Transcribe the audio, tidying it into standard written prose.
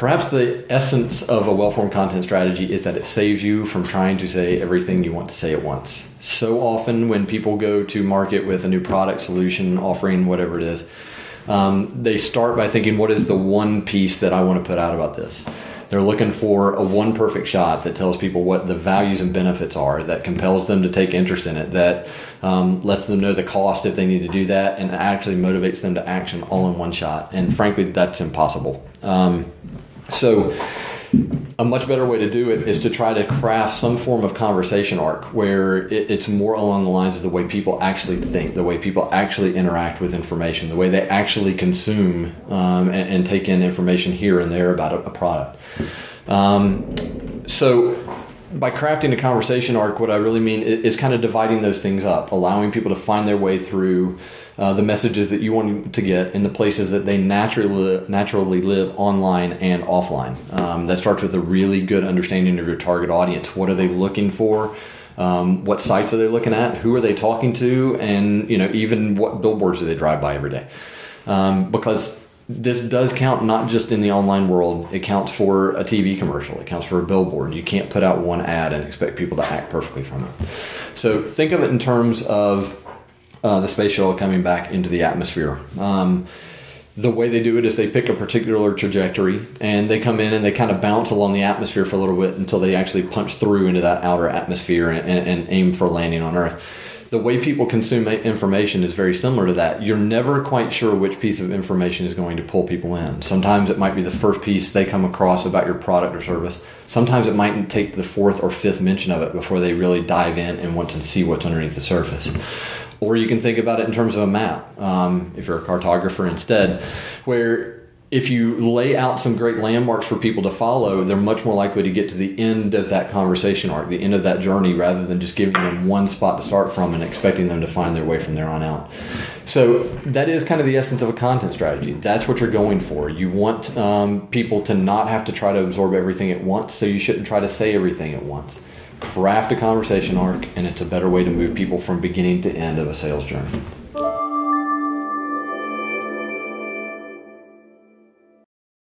Perhaps the essence of a well-formed content strategy is that it saves you from trying to say everything you want to say at once. So often when people go to market with a new product, solution, offering, whatever it is, they start by thinking, what is the one piece that I want to put out about this? They're looking for a one perfect shot that tells people what the values and benefits are, that compels them to take interest in it, that lets them know the cost if they need to do that, and actually motivates them to action all in one shot. And frankly, that's impossible. So a much better way to do it is to try to craft some form of conversation arc where it's more along the lines of the way people actually think, the way people actually interact with information, the way they actually consume and take in information here and there about a product. So by crafting a conversation arc, what I really mean is kind of dividing those things up, allowing people to find their way through the messages that you want to get in the places that they naturally live online and offline. That starts with a really good understanding of your target audience. What are they looking for? What sites are they looking at? Who are they talking to? And even what billboards do they drive by every day? Because this does count not just in the online world. It counts for a TV commercial. It counts for a billboard. You can't put out one ad and expect people to act perfectly from it. So think of it in terms of the space shuttle coming back into the atmosphere. The way they do it is they pick a particular trajectory and they come in and they kind of bounce along the atmosphere for a little bit until they actually punch through into that outer atmosphere and aim for landing on Earth. The way people consume information is very similar to that. You're never quite sure which piece of information is going to pull people in. Sometimes it might be the first piece they come across about your product or service. Sometimes it might take the fourth or fifth mention of it before they really dive in and want to see what's underneath the surface. Or you can think about it in terms of a map, if you're a cartographer instead, where if you lay out some great landmarks for people to follow, they're much more likely to get to the end of that conversation arc, the end of that journey, rather than just giving them one spot to start from and expecting them to find their way from there on out. So that is kind of the essence of a content strategy. That's what you're going for. You want people to not have to try to absorb everything at once, so you shouldn't try to say everything at once. Craft a conversation arc, and it's a better way to move people from beginning to end of a sales journey.